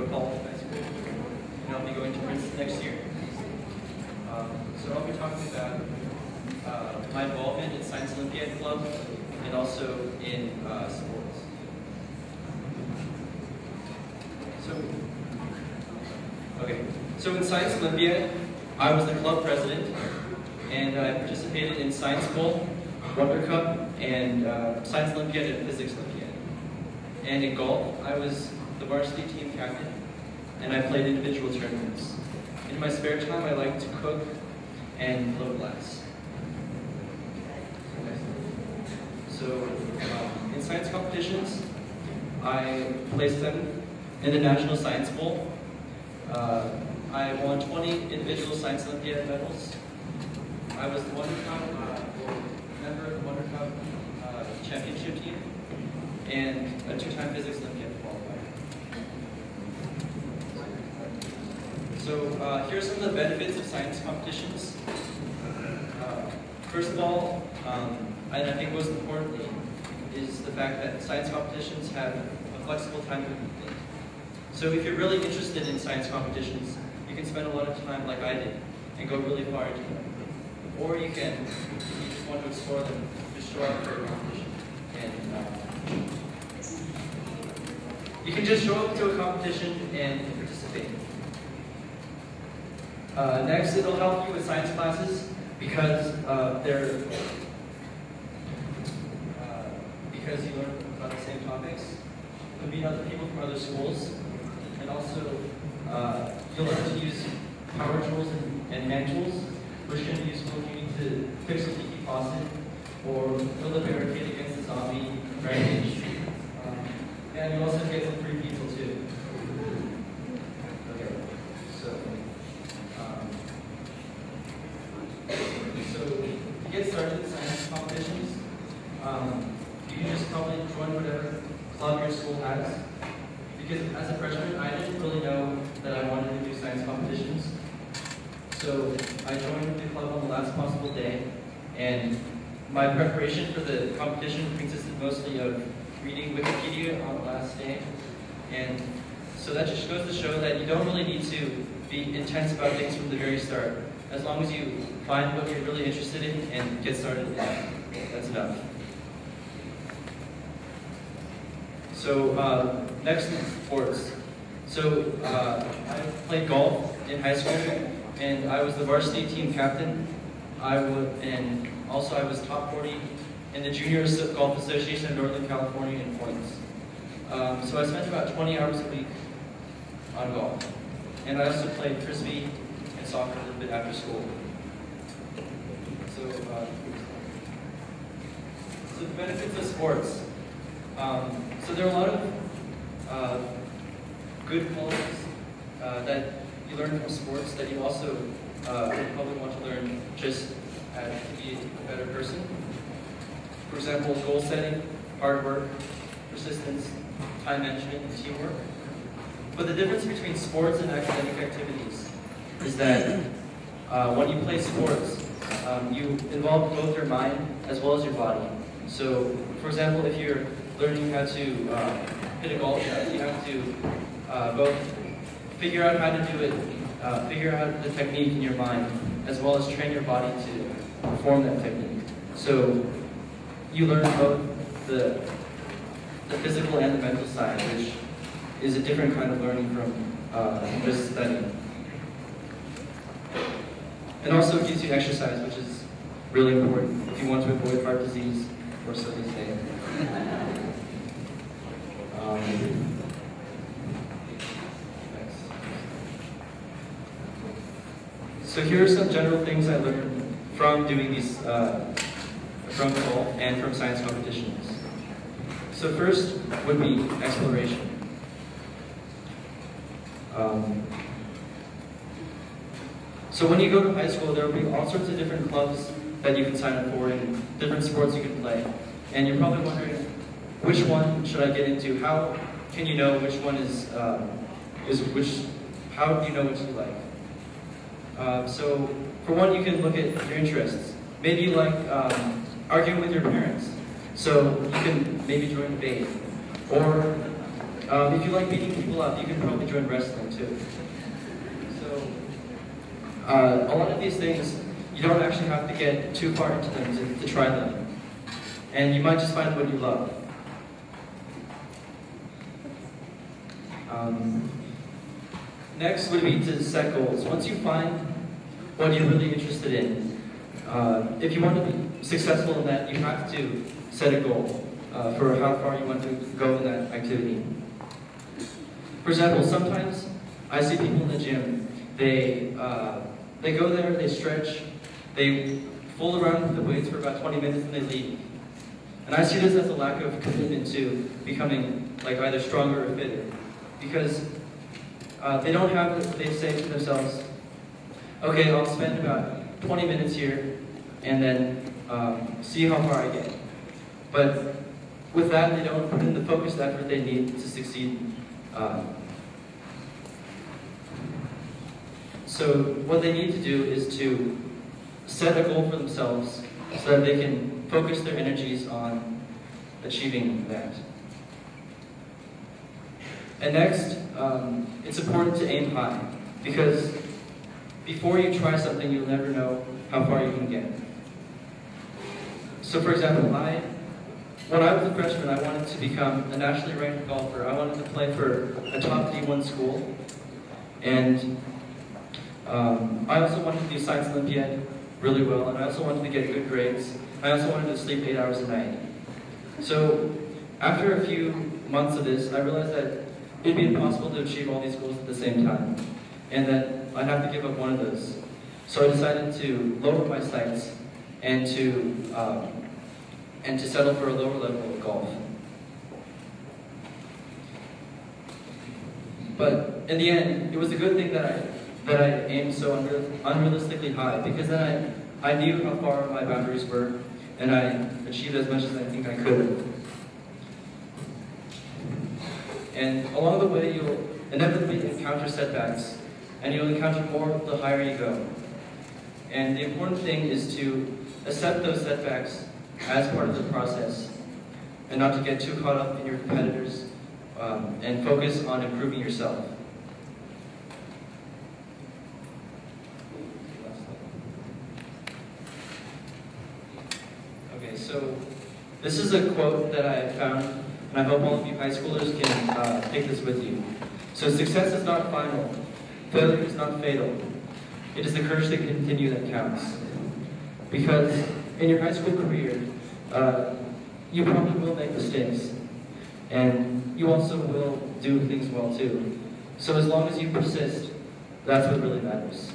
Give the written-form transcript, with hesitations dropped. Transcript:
Palo Alto High School, and I'll be going to Princeton next year. So I'll be talking about my involvement in Science Olympiad Club and also in sports. So in Science Olympiad, I was the club president, and I participated in Science Bowl, Wonder Cup, and Science Olympiad and Physics Olympiad. And in golf, I was the varsity team captain, and I played individual tournaments. In my spare time, I like to cook and blow glass. So in science competitions, I placed them in the National Science Bowl. I won 20 individual Science Olympiad medals. I was the Wonder Cup member of the Wonder Cup championship team, and a 2-time Physics Olympiad qualifier. So here are some of the benefits of science competitions. First of all, and I think most importantly, is the fact that science competitions have a flexible time commitment. So if you're really interested in science competitions, you can spend a lot of time like I did and go really far into them. Or you can, if you just want to explore them, just show up for a competition. And you can just show up to a competition and participate. Next, it'll help you with science classes because because you learn about the same topics. You'll meet other people from other schools, and also you'll learn to use power tools and hand tools, which can be useful if you need to fix a leaky faucet or build a barricade against a zombie rampage. And you also get some free pizza too. Okay, so to get started in science competitions, you can just probably join whatever club your school has. Because as a freshman, I didn't really know that I wanted to do science competitions. So I joined the club on the last possible day, and my preparation for the competition consisted mostly of reading Wikipedia on the last day. And so that just goes to show that you don't really need to be intense about things from the very start. As long as you find what you're really interested in and get started, that's enough. So next, sports. So I played golf in high school, and I was the varsity team captain. And also I was top 40 in the Junior Golf Association of Northern California in points. So I spent about 20 hours a week on golf. And I also played frisbee and soccer a little bit after school. So the benefits of sports. So there are a lot of good qualities that you learn from sports that you also probably want to learn just to be a better person. For example, goal setting, hard work, persistence, time management, and teamwork. But the difference between sports and academic activities is that when you play sports, you involve both your mind as well as your body. So, for example, if you're learning how to hit a golf shot, you have to both figure out how to do it, figure out the technique in your mind, as well as train your body to perform that technique. So you learn both the physical and the mental side, which is a different kind of learning from just studying. And also it gives you exercise, which is really important if you want to avoid heart disease or so they say. So here are some general things I learned from doing these, from golf and from science competitions. So first would be exploration. So when you go to high school, there will be all sorts of different clubs that you can sign up for and different sports you can play. And you're probably wondering, which one should I get into? How can you know which one how do you know what you like? So for one, you can look at your interests. Maybe you like arguing with your parents. So you can maybe join debate. Or If you like beating people up, you can probably join wrestling too. So, a lot of these things, you don't actually have to get too far into them to try them. And you might just find what you love. Next would be to set goals. Once you find what you're really interested in, if you want to be successful in that, you have to set a goal for how far you want to go in that activity. For example, sometimes I see people in the gym, they go there, they stretch, they fool around with the weights for about 20 minutes and they leave. And I see this as a lack of commitment to becoming like either stronger or fitter. Because they don't have, they say to themselves, okay, I'll spend about 20 minutes here and then see how far I get. But with that, they don't put in the focused effort they need to succeed. So what they need to do is to set a goal for themselves so that they can focus their energies on achieving that. And next, it's important to aim high, because before you try something, you'll never know how far you can get. So for example, when I was a freshman, I wanted to become a nationally ranked golfer. I wanted to play for a top D1 school. And I also wanted to do Science Olympiad really well, and I also wanted to get good grades. I also wanted to sleep 8 hours a night. So after a few months of this, I realized that it'd be impossible to achieve all these goals at the same time, and that I'd have to give up one of those. So I decided to lower my sights and to settle for a lower level of golf. But in the end, it was a good thing that I aimed so unrealistically high, because then I knew how far my boundaries were, and I achieved as much as I think I could. And along the way, you'll inevitably encounter setbacks, and you'll encounter more the higher you go. And the important thing is to accept those setbacks as part of the process, and not to get too caught up in your competitors, and focus on improving yourself. Okay, so this is a quote that I found, and I hope all of you high schoolers can take this with you. So success is not final. Failure is not fatal. It is the courage to continue that counts. Because in your high school career, you probably will make mistakes. And you also will do things well too. So as long as you persist, that's what really matters.